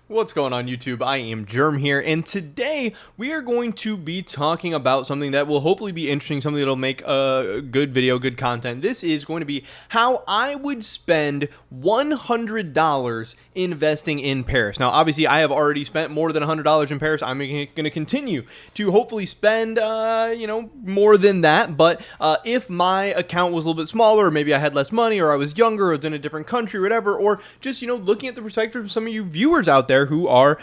What's going on YouTube? I am Germ here, and today we are going to be talking about something that will hopefully be interesting, something that'll make a good video, good content. This is going to be how I would spend $100 investing in Paris. Now, obviously, I have already spent more than $100 in Paris. I'm going to continue to hopefully spend, more than that. But if my account was a little bit smaller, or maybe I had less money, or I was younger, or was in a different country, or whatever, or just, looking at the perspective of some of you viewers out there who are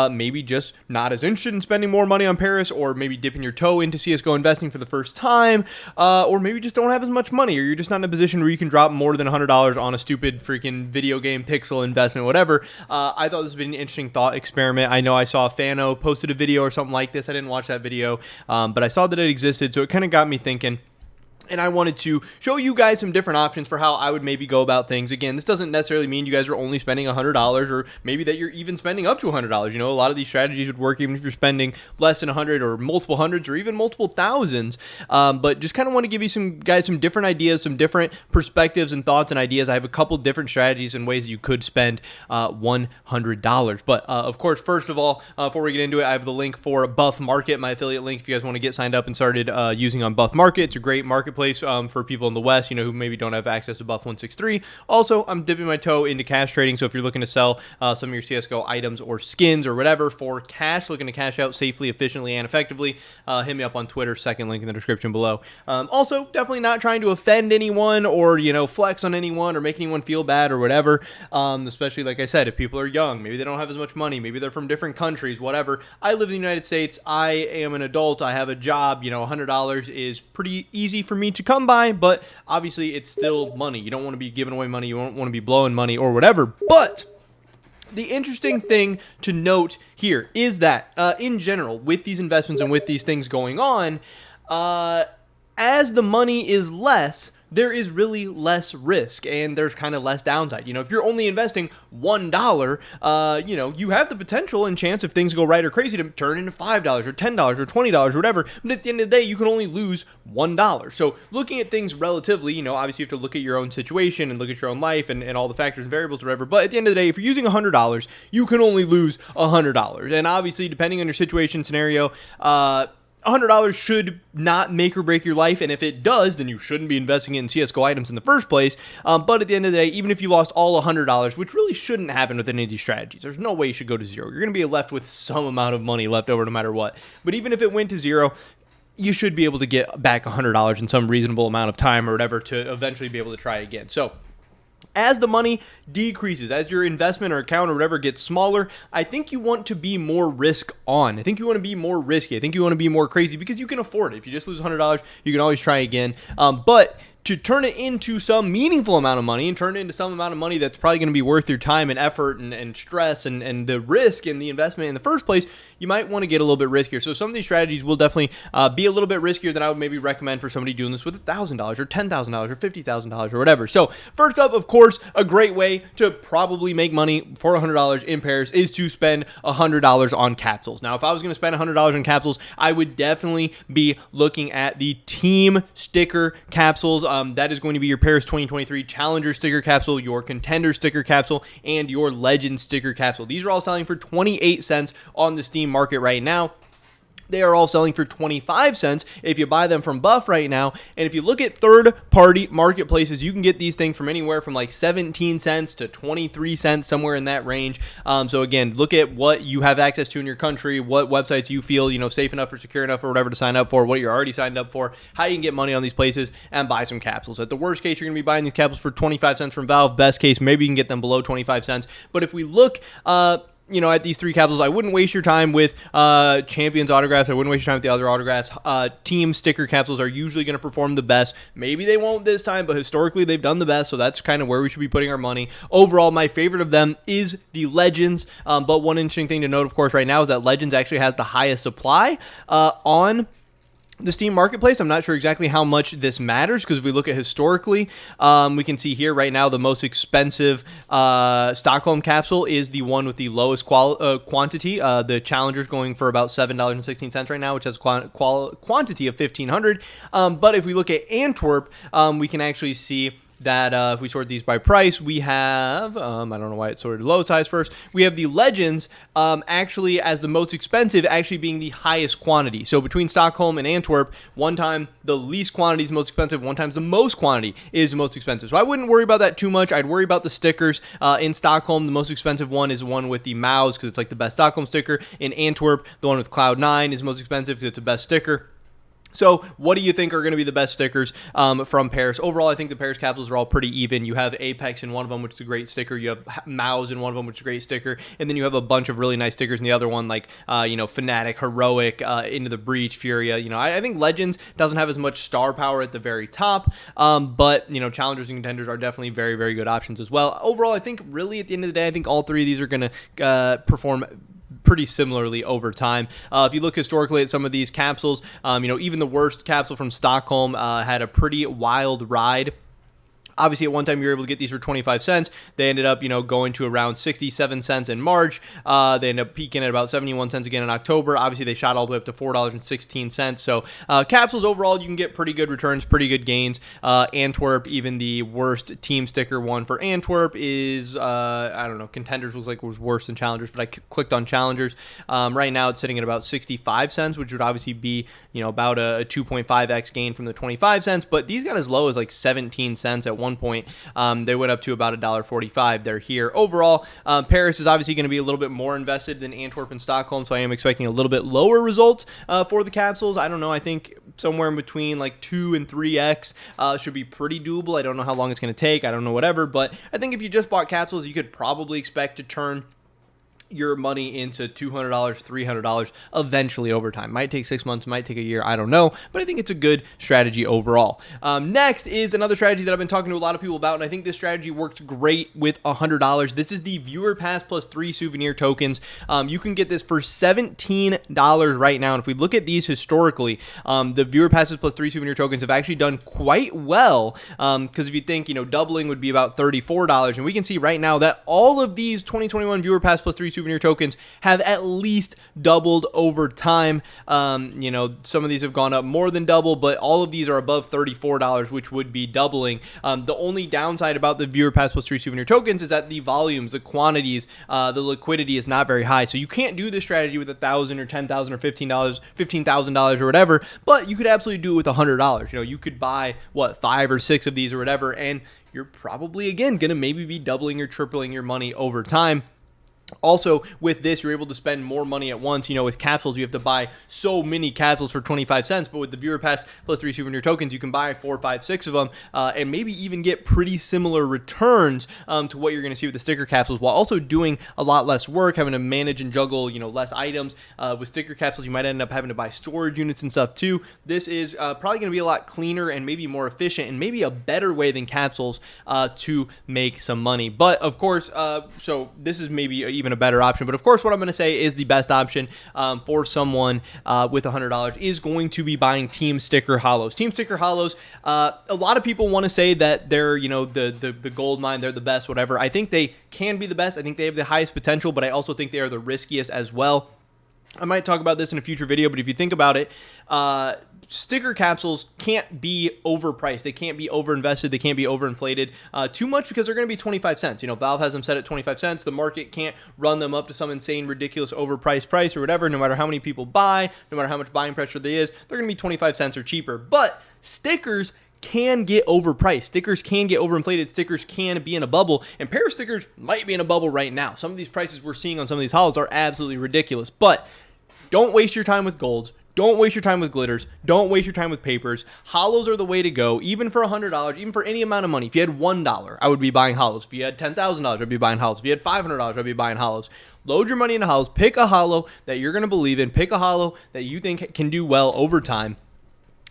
maybe just not as interested in spending more money on Paris, or maybe dipping your toe into CSGO investing for the first time, or maybe just don't have as much money, or you're just not in a position where you can drop more than $100 on a stupid freaking video game pixel investment, whatever. I thought this would be an interesting thought experiment. I know I saw Fano posted a video or something like this. I didn't watch that video, but I saw that it existed, so it kind of got me thinking. And I wanted to show you guys some different options for how I would maybe go about things. Again, this doesn't necessarily mean you guys are only spending $100, or maybe that you're even spending up to $100. A lot of these strategies would work even if you're spending less than 100 or multiple hundreds or even multiple thousands. But just kind of want to give you some different ideas, some different perspectives and thoughts and ideas. I have a couple different strategies and ways that you could spend $100. But of course, first of all, before we get into it, I have the link for Buff Market, my affiliate link. If you guys want to get signed up and started using on Buff Market, it's a great marketplace for people in the West, who maybe don't have access to Buff 163. Also, I'm dipping my toe into cash trading, so if you're looking to sell some of your CSGO items or skins or whatever for cash, looking to cash out safely, efficiently, and effectively, hit me up on Twitter, second link in the description below. Also, definitely not trying to offend anyone or, flex on anyone or make anyone feel bad or whatever, especially, like I said, if people are young, maybe they don't have as much money, maybe they're from different countries, whatever. I live in the United States. I am an adult. I have a job. $100 is pretty easy for me to come by, but obviously it's still money. You don't want to be giving away money. You don't want to be blowing money or whatever. But the interesting thing to note here is that in general, with these investments and with these things going on, as the money is less, there is really less risk and there's kind of less downside. If you're only investing $1, you have the potential and chance if things go right or crazy to turn into $5 or $10 or $20 or whatever. But at the end of the day, you can only lose $1. So looking at things relatively, obviously you have to look at your own situation and look at your own life and all the factors and variables or whatever. But at the end of the day, if you're using $100, you can only lose $100. And obviously, depending on your situation scenario, $100 should not make or break your life, and if it does, then you shouldn't be investing in CSGO items in the first place. But at the end of the day, even if you lost all $100, which really shouldn't happen with any of these strategies, there's no way you should go to zero. You're going to be left with some amount of money left over no matter what. But even if it went to zero, you should be able to get back $100 in some reasonable amount of time or whatever to eventually be able to try again. So as the money decreases, as your investment or account or whatever gets smaller, I think you want to be more risk on. I think you want to be more risky. I think you want to be more crazy because you can afford it. If you just lose $100, you can always try again. But to turn it into some meaningful amount of money and turn it into some amount of money that's probably going to be worth your time and effort and stress and the risk in the investment in the first place, you might want to get a little bit riskier. So some of these strategies will definitely be a little bit riskier than I would maybe recommend for somebody doing this with $1,000 or $10,000 or $50,000 or whatever. So first up, of course, a great way to probably make money for $100 in Paris is to spend $100 on capsules. Now, if I was going to spend $100 on capsules, I would definitely be looking at the team sticker capsules. That is going to be your Paris 2023 Challenger sticker capsule, your Contender sticker capsule, and your Legend sticker capsule. These are all selling for 28 cents on the Steam market right now. They are all selling for 25 cents if you buy them from Buff right now. And if you look at third-party marketplaces, you can get these things from anywhere from like 17 cents to 23 cents, somewhere in that range. So again, look at what you have access to in your country, what websites you feel, safe enough or secure enough or whatever to sign up for, what you're already signed up for, how you can get money on these places and buy some capsules. At the worst case, you're going to be buying these capsules for 25 cents from Valve. Best case, maybe you can get them below 25 cents. But if we look, at these three capsules, I wouldn't waste your time with Champions autographs. I wouldn't waste your time with the other autographs. Team sticker capsules are usually going to perform the best. Maybe they won't this time, but historically they've done the best, so that's kind of where we should be putting our money. Overall, my favorite of them is the Legends, but one interesting thing to note, of course, right now is that Legends actually has the highest supply on the Steam marketplace. I'm not sure exactly how much this matters because if we look at historically, we can see here right now the most expensive Stockholm capsule is the one with the lowest quantity. The Challenger's going for about $7.16 right now, which has a quantity of 1,500. But if we look at Antwerp, we can actually see that if we sort these by price, we have, I don't know why it's sorted low size first. We have the Legends actually as the most expensive, actually being the highest quantity. So between Stockholm and Antwerp, one time the least quantity is most expensive, one time the most quantity is the most expensive. So I wouldn't worry about that too much. I'd worry about the stickers. In Stockholm, the most expensive one is the one with the mouse because it's like the best Stockholm sticker. In Antwerp, the one with Cloud9 is most expensive because it's the best sticker. So what do you think are going to be the best stickers from Paris? Overall, I think the Paris capsules are all pretty even. You have Apex in one of them, which is a great sticker. You have Maus in one of them, which is a great sticker. And then you have a bunch of really nice stickers in the other one, like, Fnatic, Heroic, Into the Breach, Furia. I think Legends doesn't have as much star power at the very top, but, Challengers and Contenders are definitely very, very good options as well. Overall, I think really at the end of the day, I think all three of these are going to perform pretty similarly over time. If you look historically at some of these capsules, even the worst capsule from Stockholm had a pretty wild ride. Obviously, at one time, you were able to get these for 25 cents. They ended up, going to around 67 cents in March. They ended up peaking at about 71 cents again in October. Obviously, they shot all the way up to $4.16. So, capsules overall, you can get pretty good returns, pretty good gains. Antwerp, even the worst team sticker one for Antwerp is, Contenders looks like it was worse than Challengers, but I clicked on Challengers. Right now, it's sitting at about 65 cents, which would obviously be, about a 2.5x gain from the 25 cents. But these got as low as like 17 cents at one point. They went up to about $1.45. They're here. Overall, Paris is obviously going to be a little bit more invested than Antwerp and Stockholm, so I am expecting a little bit lower results for the capsules. I don't know. I think somewhere in between like 2 and 3x should be pretty doable. I don't know how long it's going to take. I don't know, whatever. But I think if you just bought capsules, you could probably expect to turn your money into $200, $300 eventually over time. Might take 6 months, might take a year, I don't know, but I think it's a good strategy overall. Next is another strategy that I've been talking to a lot of people about, and I think this strategy works great with $100. This is the Viewer Pass plus 3 Souvenir Tokens. You can get this for $17 right now, and if we look at these historically, the Viewer Passes plus 3 Souvenir Tokens have actually done quite well, because if you think, doubling would be about $34, and we can see right now that all of these 2021 Viewer Pass plus 3 Souvenir Tokens have at least doubled over time. Some of these have gone up more than double, but all of these are above $34, which would be doubling. The only downside about the Viewer Pass plus 3 Souvenir Tokens is that the volumes, the quantities, the liquidity is not very high. So you can't do this strategy with $1,000 or $10,000 or $15,000 or whatever, but you could absolutely do it with $100. You could buy 5 or 6 of these or whatever, and you're probably again gonna maybe be doubling or tripling your money over time. Also, with this, you're able to spend more money at once. With capsules, you have to buy so many capsules for 25 cents, but with the Viewer Pass plus 3 Souvenir Tokens, you can buy 4, 5, 6 of them, and maybe even get pretty similar returns to what you're going to see with the sticker capsules, while also doing a lot less work, having to manage and juggle, less items. With sticker capsules, you might end up having to buy storage units and stuff too. This is probably going to be a lot cleaner and maybe more efficient, and maybe a better way than capsules to make some money. But of course, so this is maybe even a better option, but of course what I'm going to say is the best option for someone with $100 is going to be buying team sticker hollows. Team sticker hollows, a lot of people want to say that they're the gold mine, they're the best, whatever. I think they can be the best. I think they have the highest potential, but I also think they are the riskiest as well. I might talk about this in a future video, but if you think about it, sticker capsules can't be overpriced. They can't be overinvested. They can't be overinflated too much, because they're going to be 25 cents. Valve has them set at 25 cents. The market can't run them up to some insane, ridiculous, overpriced price or whatever. No matter how many people buy, no matter how much buying pressure there is, they're going to be 25 cents or cheaper. But stickers can get overpriced. Stickers can get overinflated. Stickers can be in a bubble, and Paris stickers might be in a bubble right now. Some of these prices we're seeing on some of these hauls are absolutely ridiculous, but don't waste your time with golds. Don't waste your time with glitters. Don't waste your time with papers. Hollows are the way to go, even for $100, even for any amount of money. If you had $1, I would be buying hollows. If you had $10,000, I'd be buying hollows. If you had $500, I'd be buying hollows. Load your money into hollows. Pick a hollow that you're going to believe in. Pick a hollow that you think can do well over time.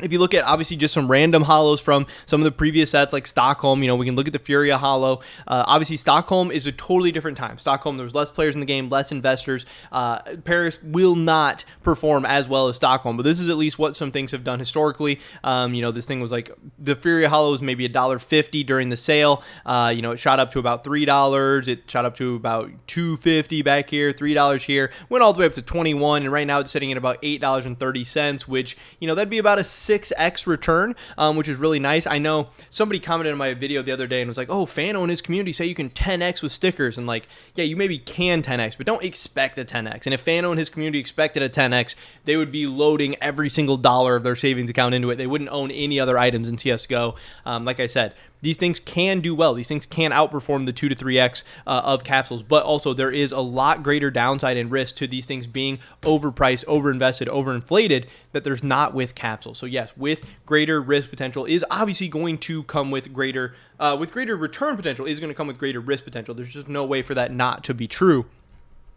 If you look at obviously just some random hollows from some of the previous sets like Stockholm, we can look at the Furia hollow. Obviously, Stockholm is a totally different time. Stockholm, there was less players in the game, less investors. Paris will not perform as well as Stockholm, but this is at least what some things have done historically. This thing was like, the Furia hollow was maybe $1.50 during the sale. It shot up to about $3. It shot up to about $2.50 back here, $3 here. Went all the way up to $21, and right now it's sitting at about $8.30, which, that'd be about a 6x return, which is really nice. I know somebody commented in my video the other day and was like, oh, Fano and his community say you can 10x with stickers. And like, yeah, you maybe can 10x, but don't expect a 10x. And if Fano and his community expected a 10x, they would be loading every single dollar of their savings account into it. They wouldn't own any other items in CSGO. Like I said, these things can do well. These things can outperform the 2 to 3x of Capsules, but also there is a lot greater downside and risk to these things being overpriced, overinvested, overinflated that there's not with Capsules. So yes, with greater risk potential is obviously going to come with greater return potential is going to come with greater risk potential. There's just no way for that not to be true.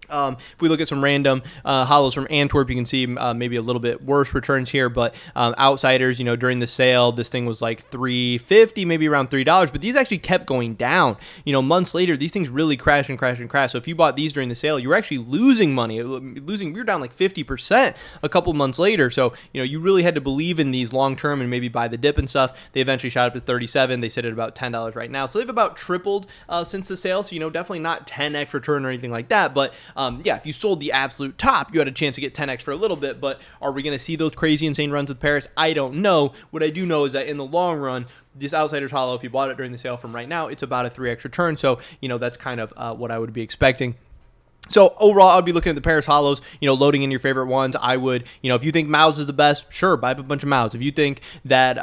If we look at some random holos from Antwerp, you can see maybe a little bit worse returns here, but Outsiders, during the sale, this thing was like $3.50, maybe around $3, but these actually kept going down. Months later, these things really crash and crash and crash. So if you bought these during the sale, you were actually losing money. We were down like 50% a couple months later. So, you really had to believe in these long term and maybe buy the dip and stuff. They eventually shot up to 37. They sit at about $10 right now. So they've about tripled since the sale. So, definitely not 10x return or anything like that, but yeah, if you sold the absolute top, you had a chance to get 10x for a little bit, but are we going to see those crazy, insane runs with Paris? I don't know. What I do know is that in the long run, this Outsiders holo, if you bought it during the sale from right now, it's about a 3x return. So, that's kind of what I would be expecting. So overall, I'd be looking at the Paris holos, loading in your favorite ones. I would, if you think Mouse is the best, sure, buy up a bunch of Mouse. If you think that,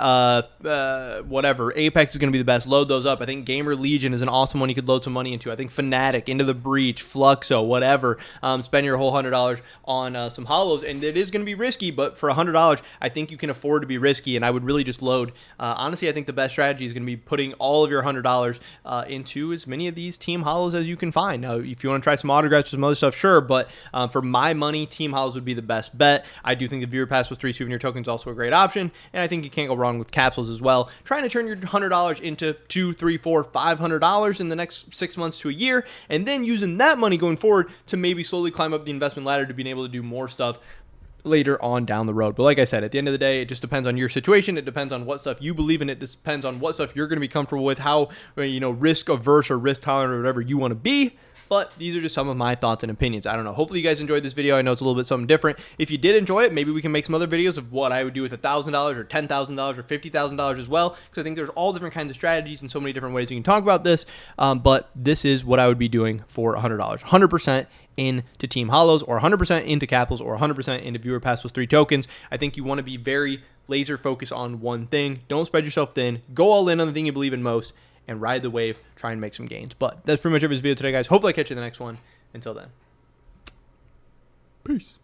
whatever, Apex is going to be the best, load those up. I think Gamer Legion is an awesome one you could load some money into. I think Fnatic, Into the Breach, Fluxo, whatever. Spend your whole $100 on some holos, and it is going to be risky, but for $100, I think you can afford to be risky, and I would really just load. Honestly, I think the best strategy is going to be putting all of your $100 into as many of these team holos as you can find. Now, if you want to try some autographs, some other stuff, sure, but for my money, team holos would be the best bet. I do think the viewer pass with 3 souvenir tokens is also a great option, and I think you can't go wrong with Capsules as well. Trying to turn your $100 into $200, $300, $400, $500 in the next 6 months to a year, and then using that money going forward to maybe slowly climb up the investment ladder to being able to do more stuff later on down the road. But like I said, at the end of the day, it just depends on your situation. It depends on what stuff you believe in. It depends on what stuff you're going to be comfortable with, how risk averse or risk tolerant or whatever you want to be. But these are just some of my thoughts and opinions. I don't know. Hopefully you guys enjoyed this video. I know it's a little bit something different. If you did enjoy it, maybe we can make some other videos of what I would do with $1,000 or $10,000 or $50,000 as well, because I think there's all different kinds of strategies and so many different ways you can talk about this. But this is what I would be doing for $100. 100% into team holos, or 100% into Capsules, or 100% into viewer pass with 3 tokens. I think you want to be very laser focused on one thing. Don't spread yourself thin. Go all in on the thing you believe in most and ride the wave, try and make some gains. But that's pretty much it for this video today, guys. Hopefully I catch you in the next one. Until then, peace.